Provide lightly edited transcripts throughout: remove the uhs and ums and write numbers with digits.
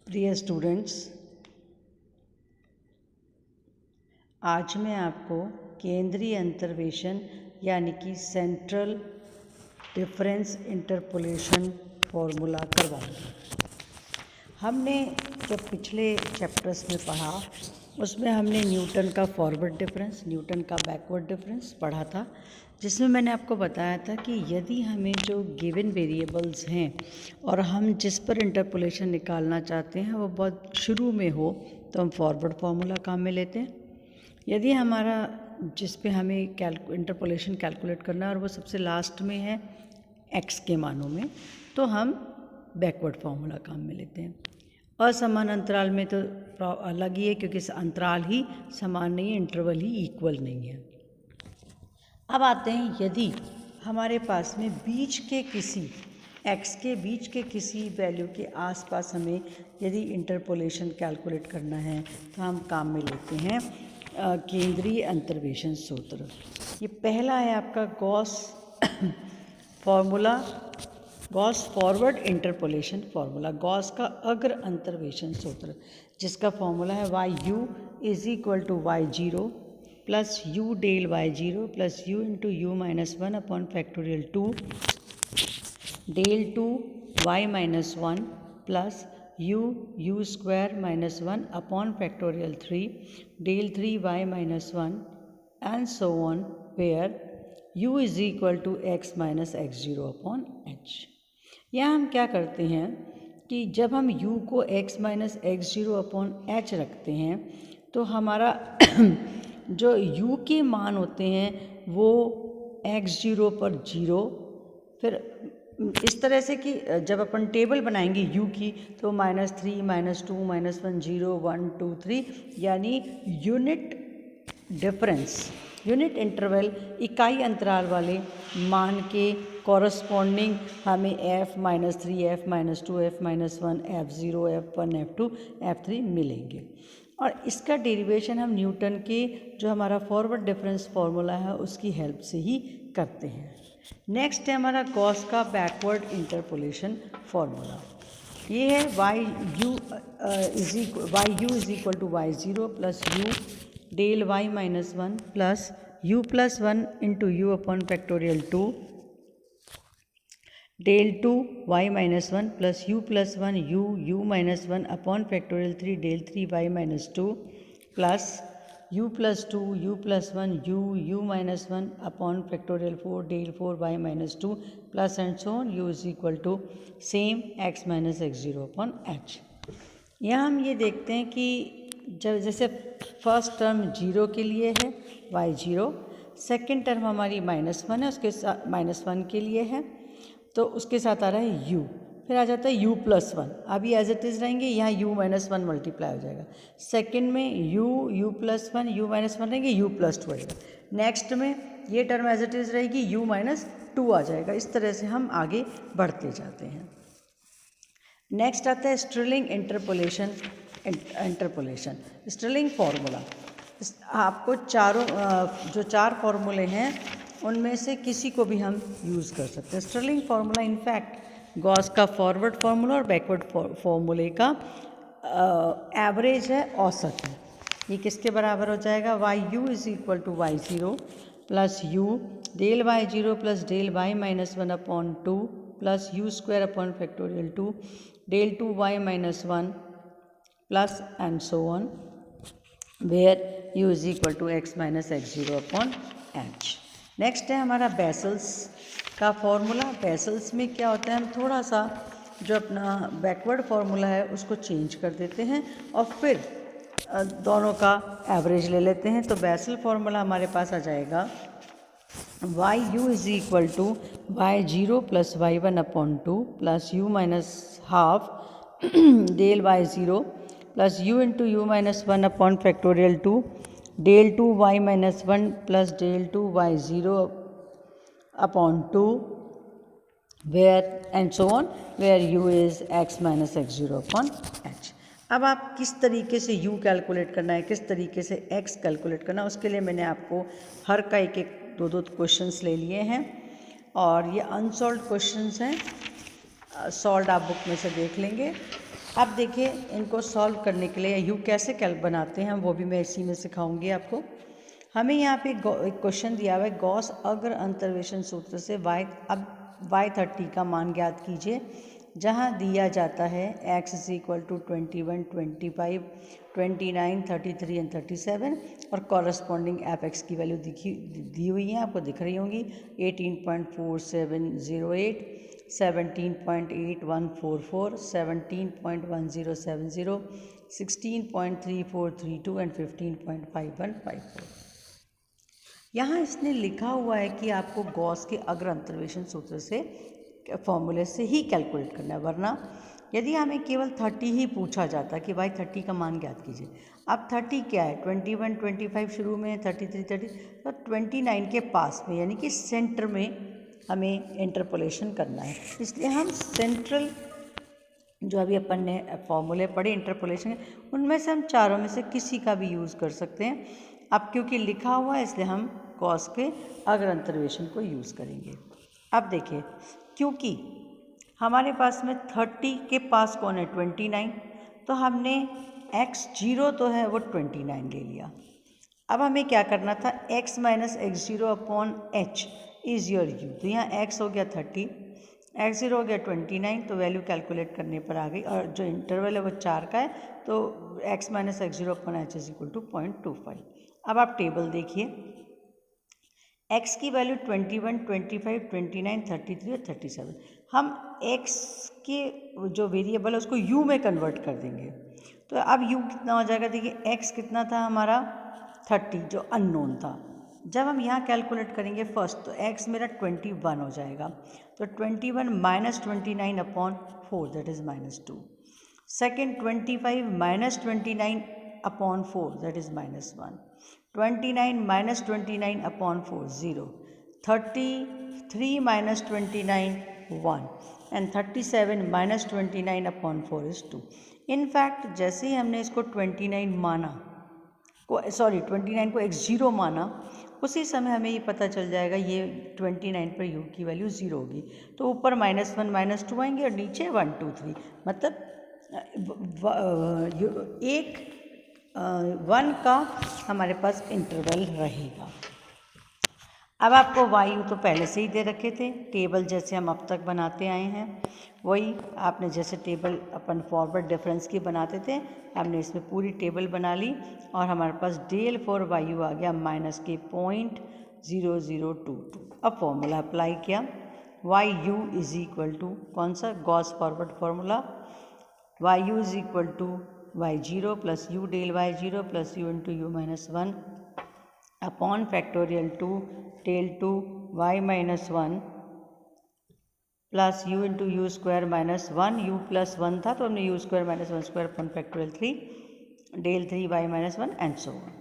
प्रिय स्टूडेंट्स, आज मैं आपको केंद्रीय अंतर्वेशन यानी कि सेंट्रल डिफरेंस इंटरपोलेशन फॉर्मूला करवाऊंगी। हमने जब पिछले चैप्टर्स में पढ़ा उसमें हमने न्यूटन का फॉरवर्ड डिफरेंस, न्यूटन का बैकवर्ड डिफरेंस पढ़ा था, जिसमें मैंने आपको बताया था कि यदि हमें जो गिवन वेरिएबल्स हैं और हम जिस पर इंटरपोलेशन निकालना चाहते हैं वो बहुत शुरू में हो तो हम फॉरवर्ड फार्मूला काम में लेते हैं। यदि हमारा जिस पे हमें इंटरपोलेशन कैलकुलेट करना है और वो सबसे लास्ट में है x के मानों में, तो हम बैकवर्ड फार्मूला काम में लेते हैं। असमान अंतराल में तो अलग ही है, क्योंकि अंतराल ही समान नहीं है, इंटरवल ही इक्वल नहीं है। अब आते हैं, यदि हमारे पास में बीच के किसी x के बीच के किसी वैल्यू के आसपास हमें यदि इंटरपोलेशन कैलकुलेट करना है तो हम काम में लेते हैं केंद्रीय अंतर्वेशन सूत्र। ये पहला है आपका Gauss formula, Gauss forward interpolation formula, Gauss का अग्र अंतर्वेशन सूत्र, जिसका फॉर्मूला है y(u) = y0 plus u del y0 plus u into u minus 1 upon factorial 2 del 2 y minus 1 plus u square minus 1 upon factorial 3 del 3 y minus 1 and so on, where u = x minus x0 upon h। यहाँ हम क्या करते हैं कि जब हम u को x minus x0 upon h रखते हैं तो हमारा जो u के मान होते हैं वो x0 पर 0, फिर इस तरह से कि जब अपन टेबल बनाएंगे u की तो -3 -2 -1 0 1 2 3, यानी यूनिट डिफरेंस, यूनिट इंटरवल, इकाई अंतराल वाले मान के कॉरस्पॉन्डिंग हमें f -3 f -2 f -1 f0 f1 f2 f3 मिलेंगे। और इसका डेरिवेशन हम न्यूटन के जो हमारा फॉरवर्ड डिफरेंस फार्मूला है उसकी हेल्प से ही करते हैं। नेक्स्ट है हमारा गॉस का बैकवर्ड इंटरपोलेशन फार्मूला। ये है y(u) = y0 plus u del y minus 1 plus u plus 1 into u upon factorial 2 del 2 y minus 1 plus u plus 1 u minus 1 upon factorial 3 del 3 y minus 2 plus u plus 2 u plus 1 u minus 1 upon factorial 4 del 4 y minus 2 plus and so on, u = same x minus x0 upon h। यहाँ हम ये देखते हैं कि जब जैसे first term 0 के लिए है y0, सेकेंड टर्म हमारी -1 है, उसके साथ -1 के लिए है तो उसके साथ आ रहा है u, फिर आ जाता है u प्लस 1, अभी एज इट इज़ रहेंगे, यहाँ u माइनस 1 मल्टीप्लाई हो जाएगा। सेकेंड में u प्लस 1 u माइनस 1 रहेंगे, u प्लस 2 आएगा। नेक्स्ट में ये टर्म एज इट इज़ रहेगी, u माइनस 2 आ जाएगा। इस तरह से हम आगे बढ़ते जाते हैं। नेक्स्ट आता है स्ट्रिलिंग इंटरपोलेशन स्ट्रिलिंग फार्मूला। आपको जो चार फार्मूले हैं उनमें से किसी को भी हम यूज़ कर सकते हैं। स्ट्रिलिंग फार्मूला इनफैक्ट गॉस का फॉरवर्ड फार्मूला और बैकवर्ड फार्मूले का एवरेज है, औसत है। ये किसके बराबर हो जाएगा? y(u) = y0 plus u del y0 plus del y minus 1 upon 2 plus u square upon factorial 2 del 2 y minus 1 plus and so on, where u = x minus x0 upon h। Next है हमारा vessels का formula. Vessels में क्या होता है, हम थोड़ा सा जो अपना बैकवर्ड फार्मूला है उसको चेंज कर देते हैं और फिर दोनों का एवरेज ले लेते हैं। तो बेसल फार्मूला हमारे पास आ जाएगा y(u) = y0 plus y1 upon 2 plus u minus half del y0 plus u into u minus 1 upon factorial 2 del 2 y minus 1 plus del 2 y0 upon 2 where and so on, where u is x minus x0 upon h। अब आप किस तरीके से u calculate करना है, किस तरीके से x कैलकुलेट करना है, उसके लिए मैंने आपको हर का एक दो क्वेश्चंस ले लिए हैं और ये अनसॉल्व क्वेश्चंस हैं। सॉल्व आप बुक में से देख लेंगे अब देखिए इनको सॉल्व करने के लिए यू कैसे कैल्क बनाते हैं वो भी मैं इसी में सिखाऊंगी आपको। हमें यहाँ पे एक क्वेश्चन दिया हुआ है, गॉस अग्र अंतर्वेशन सूत्र से y30 का मान ज्ञात कीजिए, जहाँ दिया जाता है x is equal to 21, 25, 29, 33 and 37 और कॉरस्पॉन्डिंग एफ एक्स की वैल्यू दी हुई है, आपको दिख रही होंगी 18.4708, 17.8144, 17.1070, 16.3432 एंड 15.5154। यहाँ इसने लिखा हुआ है कि आपको गॉस के अग्र अंतर्वेशन सूत्र से फॉर्मूले से ही कैलकुलेट करना है, वरना यदि हमें केवल 30 ही पूछा जाता कि भाई 30 का मान ज्ञात कीजिए। अब 30 क्या है, 21, 25 शुरू में, 33, 30 तो 29 के पास में यानी कि सेंटर में हमें इंटरपोलेशन करना है। इसलिए हम सेंट्रल जो अभी अपन ने फॉर्मूले पढ़े इंटरपोलेशन, उनमें से हम चारों में से किसी का भी यूज़ कर सकते हैं। अब क्योंकि लिखा हुआ है इसलिए हम कॉस के अग्र अंतर्वेशन को यूज़ करेंगे। अब देखिए, क्योंकि हमारे पास में 30 के पास कौन है 29, तो हमने x0 तो है वो 29 ले लिया। अब हमें क्या करना था, x minus x0 upon h is your u। तो यहाँ x हो गया 30, x0 हो गया 29, तो वैल्यू कैलकुलेट करने पर आ गई। और जो इंटरवल है वो 4 का है, तो x minus x0 upon h is equal to 0.25। अब आप टेबल देखिए, x की वैल्यू 21, 25, 29, 33 और 37। हम x के जो वेरिएबल है उसको u में कन्वर्ट कर देंगे। तो अब u कितना हो जाएगा, देखिए x कितना था हमारा 30 जो अननोन था। जब हम यहाँ कैलकुलेट करेंगे फर्स्ट, तो x मेरा 21 हो जाएगा। तो 21 minus 29 upon 4 that is -2। Second 25 minus 29 upon 4 that is -1। 29 minus 29 upon 4 0, 33 minus 29 1 and 37 minus 29 upon 4 is 2। In fact जैसे ही हमने इसको 29 माना को x0 माना, उसी समय हमें ये पता चल जाएगा ये 29 पर u की वैल्यू 0 होगी। तो ऊपर -1 -2 आएंगे और नीचे 1 2 3, मतलब एक 1 का हमारे पास इंटरवल रहेगा। अब आपको वायु तो पहले से ही दे रखे थे, टेबल जैसे हम अब तक बनाते आए हैं वही आपने जैसे टेबल अपन फॉरवर्ड डिफरेंस की बनाते थे, हमने इसमें पूरी टेबल बना ली और हमारे पास डेल फॉर वायु आ गया -0.0022। अब फॉर्मूला अप्लाई किया, Y U is equal to कौन सा, Gauss forward formula, Y U is equal to y0 plus U del y0 plus U into U -1 upon factorial 2 del 2 y -1 plus U into U square -1, U plus 1 था तो हमने U square -1 square upon factorial 3 del 3 y -1 and so on.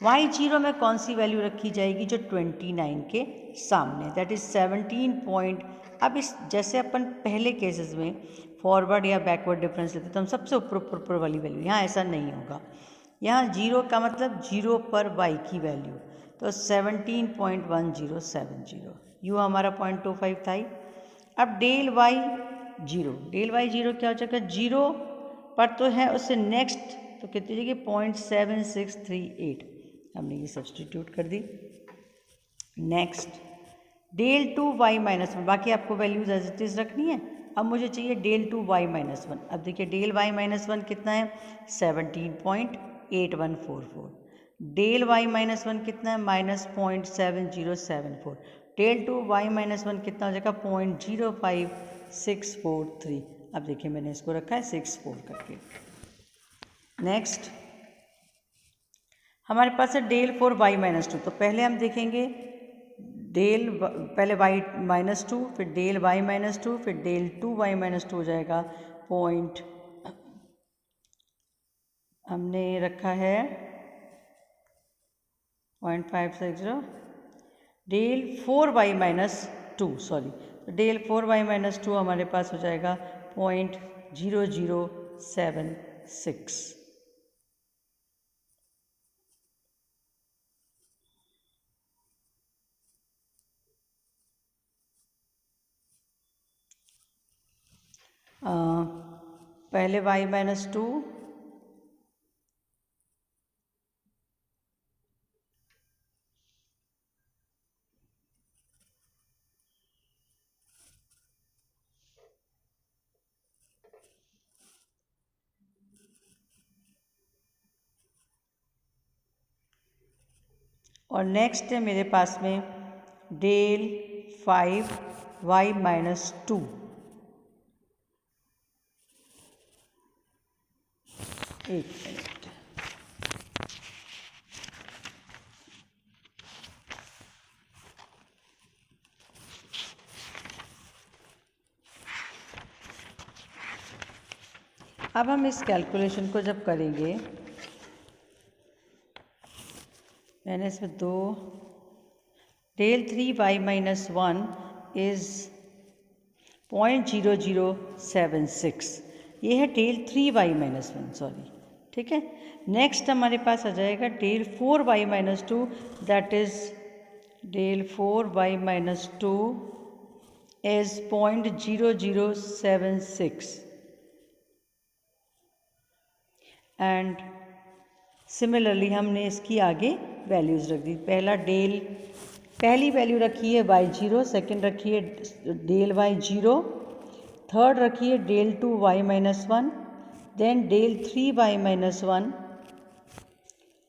y0 में कौन सी value रखी जाएगी, जो 29 के सामने, दैट इज 17 पॉइंट। अब इस जैसे अपन पहले केसेस में फॉरवर्ड या बैकवर्ड डिफरेंस लेते तो हम सबसे ऊपर वाली वैल्यू, यहाँ ऐसा नहीं होगा। यहाँ 0 का मतलब 0 पर y की वैल्यू, तो 17.1070, यू हमारा 0.25 था ही। अब डेल y 0 क्या हो जाएगा, 0 पर तो है, उससे नेक्स्ट तो कितनी जगह 0.7638, हमने ये सब्सटीट्यूट कर दी। नेक्स्ट डेल 2 y -1, बाकी आपको वैल्यूज एज इट इज़ रखनी है। अब मुझे चाहिए डेल 2 y -1। अब देखिए डेल y -1 कितना है 17.8144, डेल y -1 कितना है -0.7074, डेल 2 y -1 कितना हो जाएगा 0.05643। अब देखिए मैंने इसको रखा है 64 करके। नेक्स्ट हमारे पास है डेल 4 y -2, तो पहले हम देखेंगे पहले y -2, फिर डेल y -2, फिर डेल 2 y -2 हो जाएगा पॉइंट, हमने रखा है 0.560, del 4 y -2 sorry, del 4 y -2 हमारे पास हो जाएगा 0.0076। पहले y-2 और नेक्स्ट है मेरे पास में del 5y-2। एक मिनट, अब हम इस कैलकुलेशन को जब करेंगे, मैंने इसमें दो, del 3y-1 इज़ 0.0076, ये है del 3y-1, सॉरी, ठीक है। नेक्स्ट हमारे पास आ जाएगा del 4y-2, that is del 4y-2 is 0.0076 and similarly हमने इसकी आगे वैल्यूज़ रख दी। पहली वैल्यू रखी है y0, सेकेंड रखी है del y0, थर्ड रखी है del 2y-1, then del 3y-1,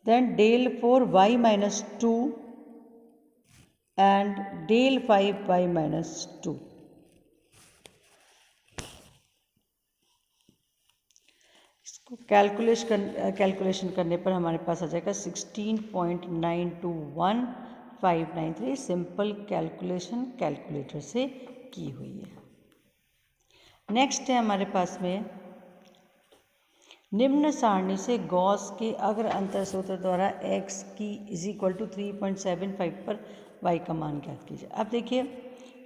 then del 4y-2 and del 5y-2। इसको कैलकुलेशन करने पर हमारे पास आ जाएगा 16.921593। सिंपल कैलकुलेशन कैलकुलेटर से की हुई है। नेक्स्ट है हमारे पास में निम्न सारणी से गॉस के अग्र अंतर सूत्र द्वारा x की = 3.75 पर y का मान ज्ञात कीजिए। अब देखिए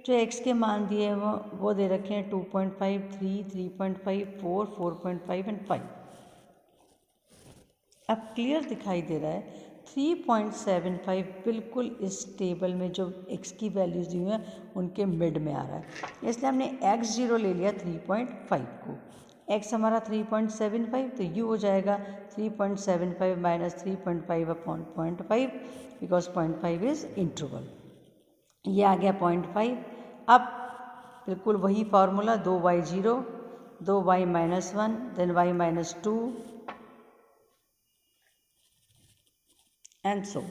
जो x के मान दिए हैं वो दे रखे हैं 2.5, 3, 3.5, 4, 4.5 एंड 5। अब क्लियर दिखाई दे रहा है 3.75 बिल्कुल इस टेबल में जो x की वैल्यूज़ दी हुई हैं उनके मिड में आ रहा है, इसलिए हमने x0 ले लिया 3.5 को। x हमारा 3.75, तो u हो जाएगा 3.75 minus 3.5 upon 0.5, because 0.5 is interval. ये आ गया 0.5। अब बिल्कुल वही formula, 2y0, 2y-1, then y-2 and so.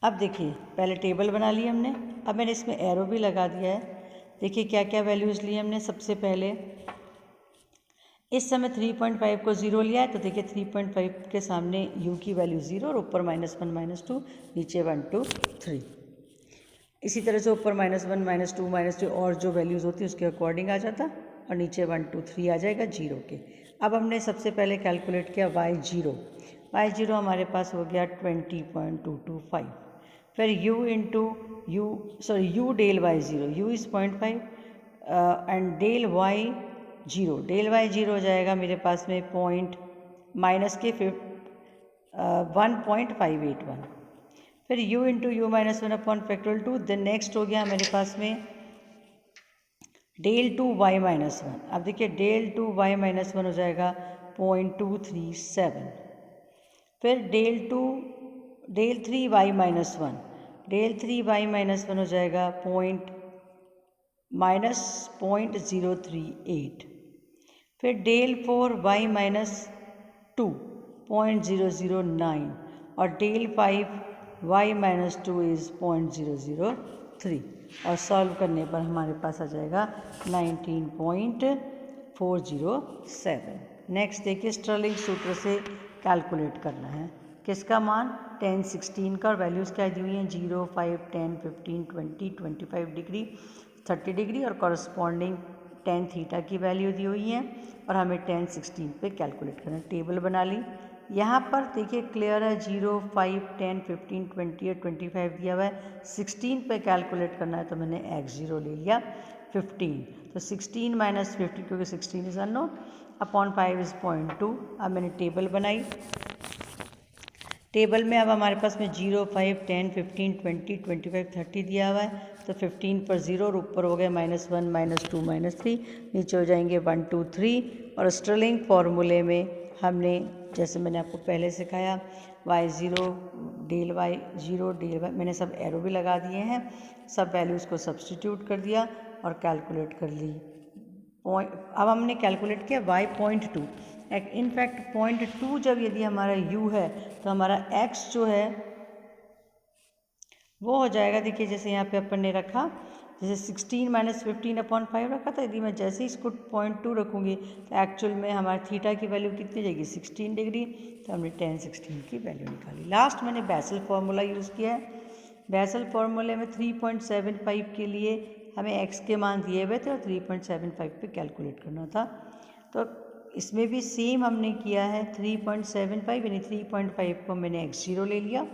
अब देखिए पहले टेबल बना ली हमने, अब मैंने इसमें एरो भी लगा दिया है। देखिए क्या क्या वैल्यूज़ ली हमने। सबसे पहले इस समय 3.5 को 0 लिया है, तो देखिए 3.5 के सामने u की वैल्यू 0 और ऊपर -1, -2, नीचे 1, 2, 3। इसी तरह से ऊपर -1, -2, -3 और जो वैल्यूज़ होती है उसके अकॉर्डिंग आ जाता, और नीचे 1, 2, 3 आ जाएगा 0 के। अब हमने सबसे पहले कैलकुलेट किया y0 हमारे पास हो गया 20.225। फिर u del y0, u is 0.5 and del y0 हो जाएगा मेरे पास में -1.581। फिर u into u-1 upon factorial 2। Then next हो गया मेरे पास में del 2y-1। अब देखिए del 2y-1 हो जाएगा 0.237। फिर del 3y-1 हो जाएगा -0.038। फिर del 4y-2 0.009 और del 5y-2 इज़ 0.003, और सॉल्व करने पर हमारे पास आ जाएगा 19.407। नेक्स्ट देखिए स्टर्लिंग सूत्र से कैलकुलेट करना है किसका मान, 10, 16 का, और वैल्यूज़ क्या दी हुई हैं 0, 5, 10, 15, 20, 25 डिग्री, 30 डिग्री और कॉरस्पॉन्डिंग tan थीटा की वैल्यू दी हुई है, और हमें tan 16 पे कैलकुलेट करना है। टेबल बना ली। यहाँ पर देखिए क्लियर है 0, 5, 10, 15, 20 और 25 दिया हुआ है। 16 पे कैलकुलेट करना है तो मैंने x0 ले लिया 15, तो 16 माइनस 50 क्योंकि 16 इज़ अननोन अपॉन 5 इज़ 0.2। अब मैंने टेबल बनाई। टेबल में अब हमारे पास में 0, 5, 10, 15, 20, 25, 30 दिया हुआ है, तो तो 15 पर 0 और ऊपर हो गया -1 -2 -3, नीचे हो जाएंगे 1 2 3। और स्टर्लिंग फार्मूले में हमने जैसे मैंने आपको पहले सिखाया y0 del y0 del y, मैंने सब एरो भी लगा दिए हैं, सब वैल्यूज़ को सब्सटीट्यूट कर दिया और कैलकुलेट कर ली। अब हमने कैलकुलेट किया y.2। इनफैक्ट 0.2 जब यदि हमारा u है तो हमारा x जो है वो हो जाएगा, देखिए जैसे यहाँ पे अपन ने रखा, जैसे 16 - 15/5 रखा था, यदि मैं जैसे ही इसको 0.2 रखूँगी तो एक्चुअल में हमारे थीटा की वैल्यू कितनी जाएगी 16 डिग्री। तो हमने tan 16 की वैल्यू निकाली। लास्ट मैंने बेसल फार्मूला यूज़ किया है। बेसल फार्मूले में 3.75 के लिए हमें x के मान दिए हुए थे और 3.75 पे कैलकुलेट करना था। तो इसमें भी सेम हमने किया है, 3.75 यानी 3.5 को मैंने x0 ले लिया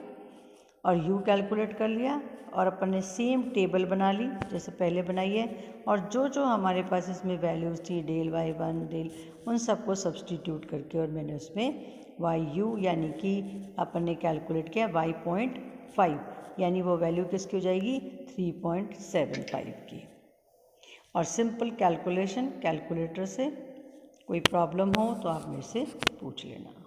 और u कैलकुलेट कर लिया और अपन ने सेम टेबल बना ली जैसे पहले बनाई है, और जो जो हमारे पास इसमें वैल्यूज़ थी डेल y1 डेल, उन सबको सब्सटीट्यूट करके और मैंने उसमेंyu यानी कि अपन ने कैलकुलेट किया y.5, यानी वो वैल्यू किसकी हो जाएगी 3.75 की। और सिंपल कैलकुलेशन कैलकुलेटर से। कोई प्रॉब्लम हो तो आप मेरे से पूछ लेना।